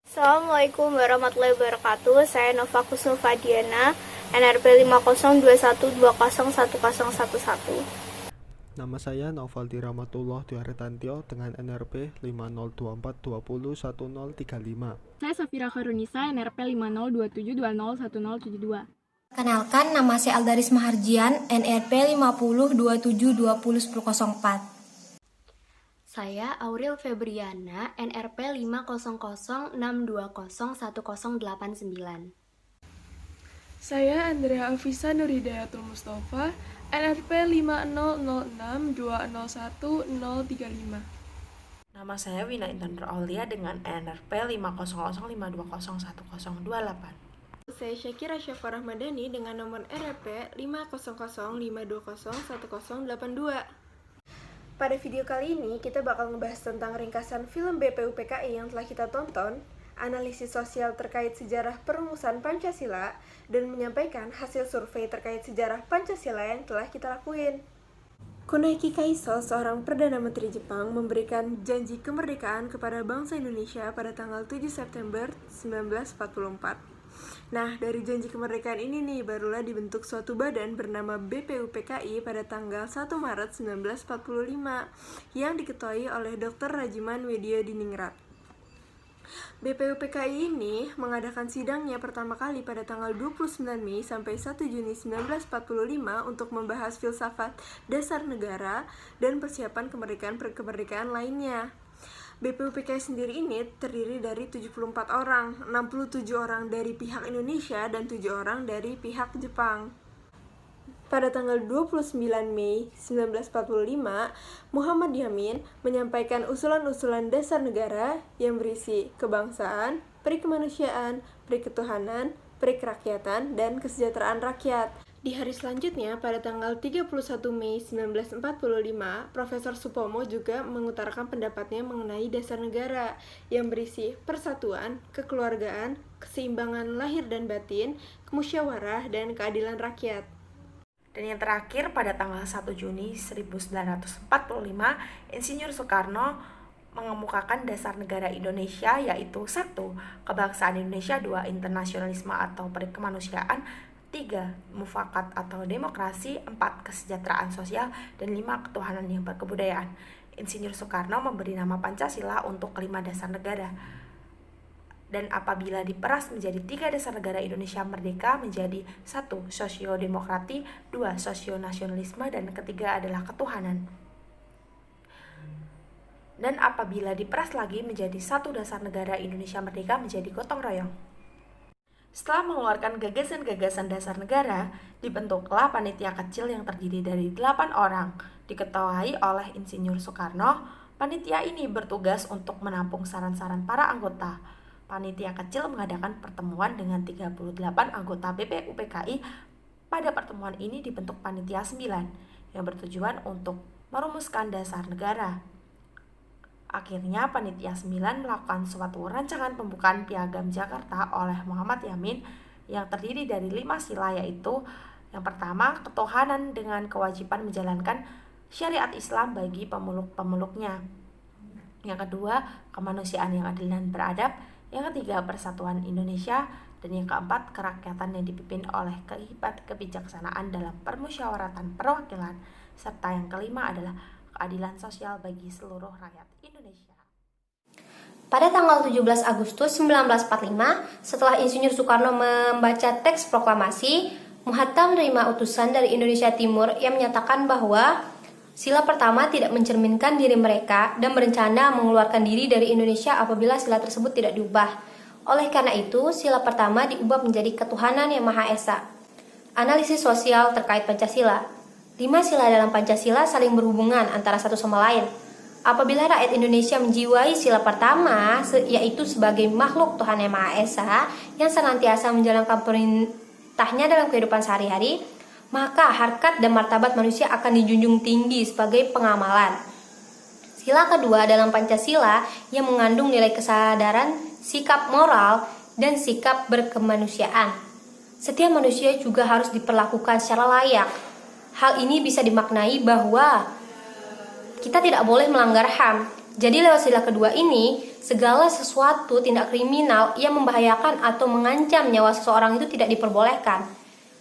Assalamualaikum warahmatullahi wabarakatuh. Saya Nova Kusnufadiana, NRP 5021201011. Nama saya Novaldi Rahmatullah Diaretantio dengan NRP 5024201035. Saya Safira Kharunisa, NRP 5027201072. Kenalkan, nama saya Aldaris Maharjian, NRP 5027201004. Saya Auril Febriana, NRP 50062011089. Saya Andrea Afisa Nurhidayatul Mustafa, NRP 50062011035. Nama saya Wina Intan Aulia dengan NRP 50052011028. Saya Syakira Syafar Rahmadani dengan nomor NRP 500521082. Pada video kali ini, kita bakal ngebahas tentang ringkasan film BPUPKI yang telah kita tonton, analisis sosial terkait sejarah perumusan Pancasila, dan menyampaikan hasil survei terkait sejarah Pancasila yang telah kita lakuin. Kunaiki Kaiso, seorang Perdana Menteri Jepang, memberikan janji kemerdekaan kepada bangsa Indonesia pada tanggal 7 September 1944. Nah, dari janji kemerdekaan ini nih, barulah dibentuk suatu badan bernama BPUPKI pada tanggal 1 Maret 1945 yang diketuai oleh Dr. Rajiman Weddio Diningrat. BPUPKI ini mengadakan sidangnya pertama kali pada tanggal 29 Mei sampai 1 Juni 1945 untuk membahas filsafat dasar negara dan persiapan kemerdekaan lainnya. BPUPKI sendiri ini terdiri dari 74 orang, 67 orang dari pihak Indonesia dan 7 orang dari pihak Jepang. Pada tanggal 29 Mei 1945, Muhammad Yamin menyampaikan usulan-usulan dasar negara yang berisi kebangsaan, perikemanusiaan, periketuhanan, perikerakyatan, dan kesejahteraan rakyat. Di hari selanjutnya, pada tanggal 31 Mei 1945, Profesor Supomo juga mengutarakan pendapatnya mengenai dasar negara yang berisi persatuan, kekeluargaan, keseimbangan lahir dan batin, kemusyawarah, dan keadilan rakyat. Dan yang terakhir, pada tanggal 1 Juni 1945, Insinyur Soekarno mengemukakan dasar negara Indonesia, yaitu 1. Kebangsaan Indonesia, 2. Internasionalisme atau perikemanusiaan, 3. Mufakat atau demokrasi, 4. Kesejahteraan sosial, dan 5. Ketuhanan yang berkebudayaan. Insinyur Soekarno memberi nama Pancasila untuk kelima dasar negara. Dan apabila diperas menjadi 3 dasar negara Indonesia merdeka menjadi 1. Sosio-demokrati, 2. Sosio-nasionalisme, dan ketiga adalah ketuhanan. Dan apabila diperas lagi menjadi 1 dasar negara Indonesia merdeka menjadi gotong royong. Setelah mengeluarkan gagasan-gagasan dasar negara, dibentuklah panitia kecil yang terdiri dari 8 orang, diketuai oleh Insinyur Soekarno. Panitia ini bertugas untuk menampung saran-saran para anggota. Panitia kecil mengadakan pertemuan dengan 38 anggota BPUPKI. Pada pertemuan ini dibentuk panitia 9 yang bertujuan untuk merumuskan dasar negara. Akhirnya panitia 9 melakukan suatu rancangan pembukaan Piagam Jakarta oleh Muhammad Yamin yang terdiri dari 5 sila, yaitu yang pertama, ketuhanan dengan kewajiban menjalankan syariat Islam bagi pemeluk-pemeluknya. Yang kedua, kemanusiaan yang adil dan beradab. Yang ketiga, persatuan Indonesia. Dan yang keempat, kerakyatan yang dipimpin oleh kebijaksanaan dalam permusyawaratan perwakilan. Serta yang kelima adalah keadilan sosial bagi seluruh rakyat Indonesia. Pada tanggal 17 Agustus 1945, setelah Insinyur Soekarno membaca teks proklamasi, Muhatta menerima utusan dari Indonesia Timur yang menyatakan bahwa sila pertama tidak mencerminkan diri mereka dan berencana mengeluarkan diri dari Indonesia apabila sila tersebut tidak diubah. Oleh karena itu, sila pertama diubah menjadi ketuhanan yang Maha Esa. Analisis sosial terkait Pancasila. 5 sila dalam Pancasila saling berhubungan antara satu sama lain. Apabila rakyat Indonesia menjiwai sila pertama, yaitu sebagai makhluk Tuhan Yang Maha Esa yang senantiasa menjalankan perintahnya dalam kehidupan sehari-hari, maka harkat dan martabat manusia akan dijunjung tinggi sebagai pengamalan. Sila kedua dalam Pancasila yang mengandung nilai kesadaran, sikap moral, dan sikap berkemanusiaan. Setiap manusia juga harus diperlakukan secara layak. Hal ini bisa dimaknai bahwa kita tidak boleh melanggar HAM. Jadi lewat sila kedua ini, segala sesuatu tindak kriminal yang membahayakan atau mengancam nyawa seseorang itu tidak diperbolehkan.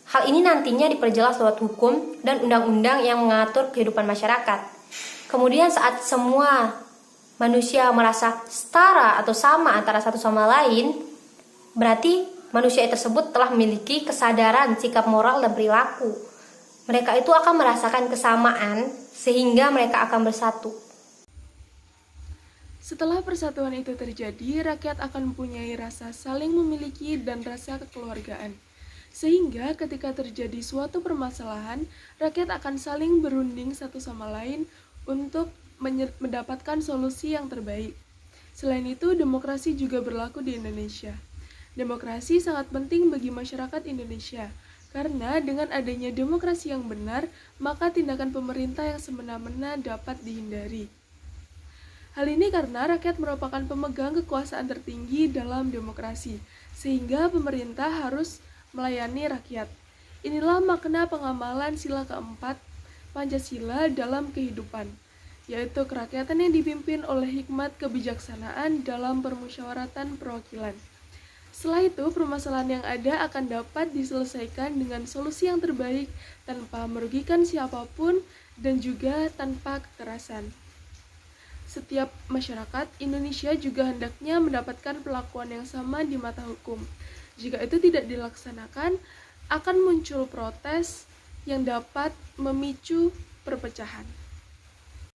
Hal ini nantinya diperjelas lewat hukum dan undang-undang yang mengatur kehidupan masyarakat. Kemudian saat semua manusia merasa setara atau sama antara satu sama lain, berarti manusia tersebut telah memiliki kesadaran sikap moral dan perilaku. Mereka itu akan merasakan kesamaan sehingga mereka akan bersatu. Setelah persatuan itu terjadi, rakyat akan mempunyai rasa saling memiliki dan rasa kekeluargaan. Sehingga ketika terjadi suatu permasalahan, rakyat akan saling berunding satu sama lain untuk mendapatkan solusi yang terbaik. Selain itu, demokrasi juga berlaku di Indonesia. Demokrasi sangat penting bagi masyarakat Indonesia, karena dengan adanya demokrasi yang benar, maka tindakan pemerintah yang semena-mena dapat dihindari. Hal ini karena rakyat merupakan pemegang kekuasaan tertinggi dalam demokrasi, sehingga pemerintah harus melayani rakyat. Inilah makna pengamalan sila keempat Pancasila dalam kehidupan, yaitu kerakyatan yang dipimpin oleh hikmat kebijaksanaan dalam permusyawaratan perwakilan. Setelah itu, permasalahan yang ada akan dapat diselesaikan dengan solusi yang terbaik tanpa merugikan siapapun dan juga tanpa kekerasan. Setiap masyarakat Indonesia juga hendaknya mendapatkan perlakuan yang sama di mata hukum. Jika itu tidak dilaksanakan, akan muncul protes yang dapat memicu perpecahan.